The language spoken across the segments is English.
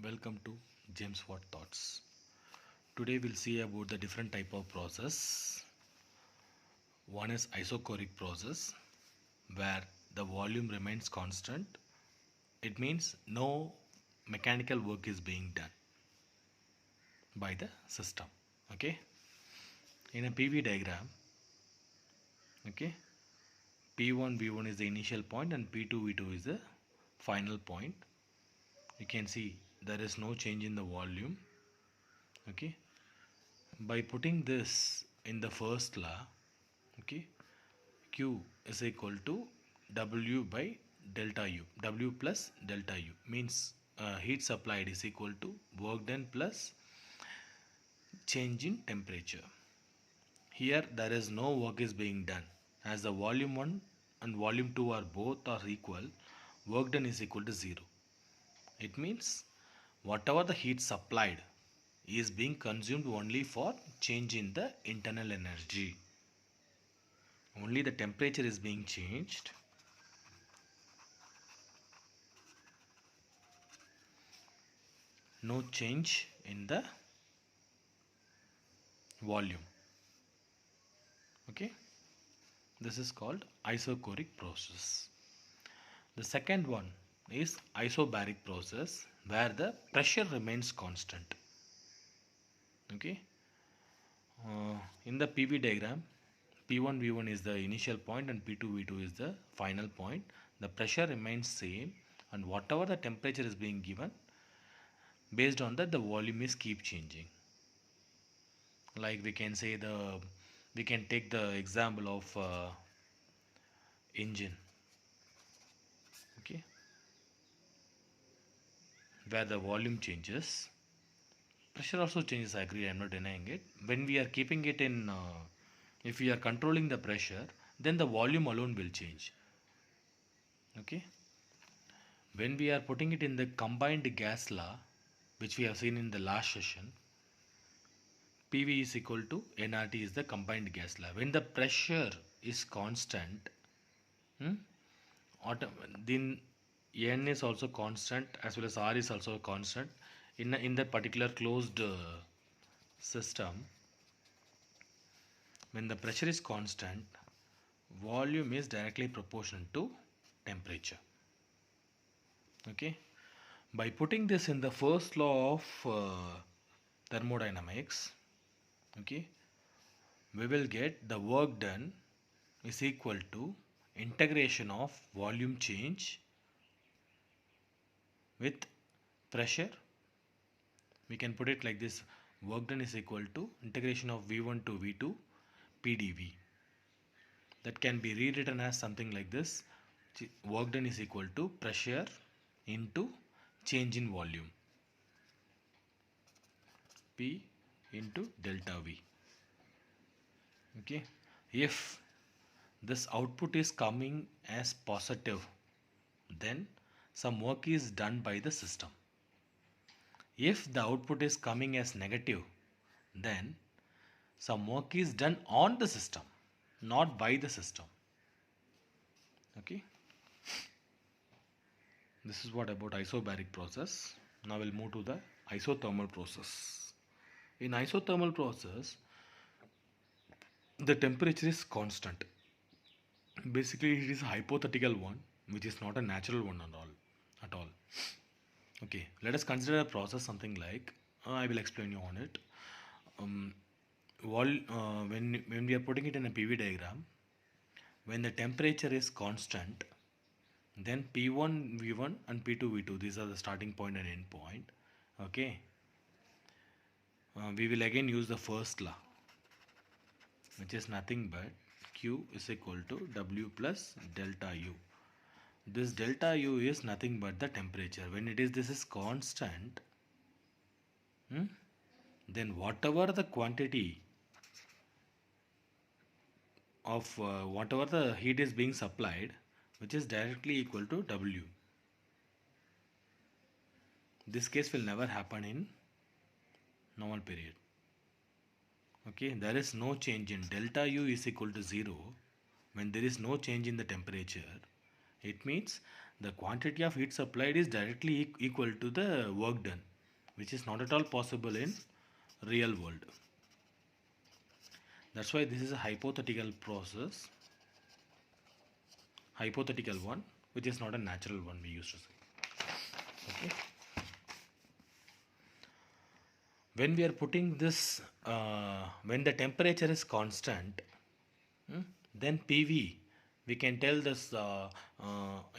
Welcome to James Watt Thoughts. Today we'll see about the different type of process. One is isochoric process where the volume remains constant. It means no mechanical work is being done by the system. Okay. In a PV diagram, okay, P1 V1 is the initial point and P2 V2 is the final point. You can see there is no change in the volume. Okay, by putting this in the first law, okay, Q is equal to W by delta U. W plus delta U means heat supplied is equal to work done plus change in temperature. Here there is no work is being done as the volume 1 and volume 2 are both are equal. Work done is equal to 0. It means whatever the heat supplied is being consumed only for change in the internal energy. Only the temperature is being changed. No change in the volume. Okay, this is called isochoric process. The second one is isobaric process where the pressure remains constant. Okay, in the PV diagram, P1 V1 is the initial point and P2 V2 is the final point. The pressure remains same and whatever the temperature is being given, based on that the volume is keep changing. Like we can take the example of engine, okay, where the volume changes, pressure also changes. I agree, I am not denying it. When we are keeping it in if we are controlling the pressure, then the volume alone will change. Okay, when we are putting it in the combined gas law, which we have seen in the last session, PV is equal to nRT is the combined gas law. When the pressure is constant, then N is also constant as well as R is also constant in the particular closed system. When the pressure is constant, volume is directly proportional to temperature. Okay, by putting this in the first law of thermodynamics, okay, we will get the work done is equal to integration of volume change with pressure. We can put it like this: work done is equal to integration of V1 to V2 PdV. That can be rewritten as something like this: work done is equal to pressure into change in volume, P into delta V. Okay, if this output is coming as positive, then some work is done by the system. If the output is coming as negative, then some work is done on the system, not by the system. Okay, this is what about isobaric process. Now we'll move to the isothermal process. In isothermal process, the temperature is constant. Basically, it is a hypothetical one, which is not a natural one at all. Okay, let us consider a process something like I will explain you on it. When we are putting it in a PV diagram, when the temperature is constant, then P1 V1 and P2 V2, these are the starting point and end point. Okay, we will again use the first law, which is nothing but Q is equal to W plus delta U. This delta U is nothing but the temperature. When this is constant, then whatever the quantity of whatever the heat is being supplied, which is directly equal to W. This case will never happen in normal period. Okay, there is no change in delta U is equal to 0. When there is no change in the temperature, it means the quantity of heat supplied is directly equal to the work done. which is not at all possible in real world. That's why this is a hypothetical process, hypothetical one, which is not a natural one, we used to say. Okay. When we are putting this, when the temperature is constant, then PV, we can tell this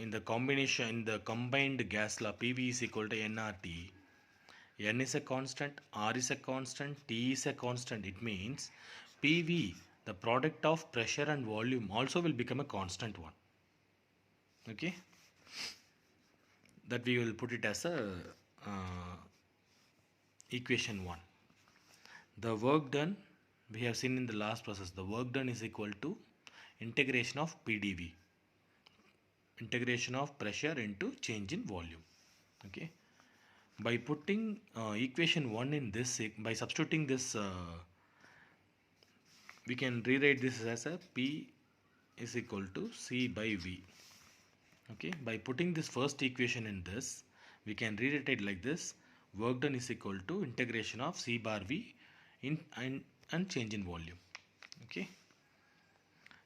in the combination, in the combined gas law, PV is equal to nRT. N is a constant, R is a constant, T is a constant. It means PV, the product of pressure and volume, also will become a constant one. Okay, that we will put it as a equation 1. The work done, we have seen in the last process, the work done is equal to integration of PdV, integration of pressure into change in volume. Okay, by putting equation 1 in this, by substituting this, we can rewrite this as a P is equal to C by V. Okay, by putting this first equation in this, we can rewrite it like this: work done is equal to integration of C bar V in and change in volume. Okay,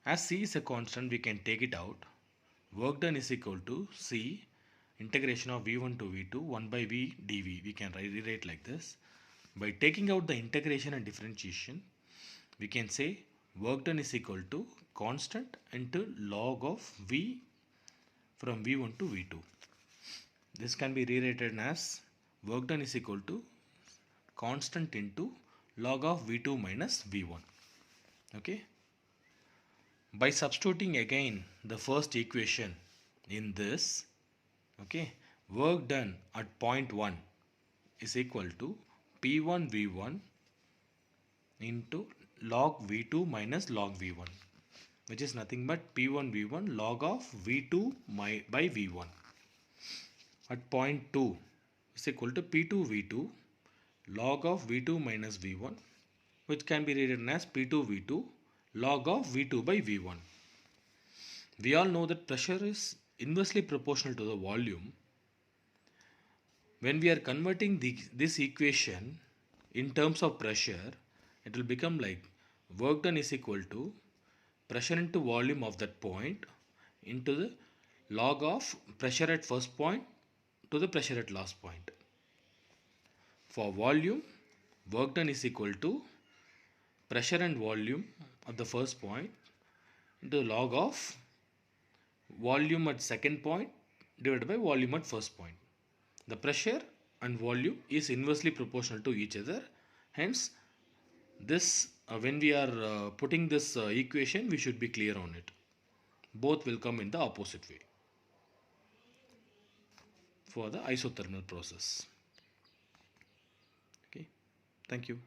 as C is a constant, we can take it out. Work done is equal to C integration of V1 to V2 1 by V dV. We can rewrite like this. By taking out the integration and differentiation, we can say work done is equal to constant into log of V from V1 to V2. This can be rewritten as work done is equal to constant into log of V2 minus V1. Okay. By substituting again the first equation in this, okay, work done at point 1 is equal to P1 V1 into log V2 minus log V1, which is nothing but P1 V1 log of V2 by V1. At point 2 is equal to P2 V2 log of V2 minus V1, which can be written as P2 V2 log of V2 by V1. We all know that pressure is inversely proportional to the volume. When we are converting this equation in terms of pressure, it will become like work done is equal to pressure into volume of that point into the log of pressure at first point to the pressure at last point. For volume, work done is equal to pressure and volume at the first point into the log of volume at second point divided by volume at first point. The pressure and volume is inversely proportional to each other. Hence, this when we are putting this equation, we should be clear on it. Both will come in the opposite way for the isothermal process. Okay, thank you.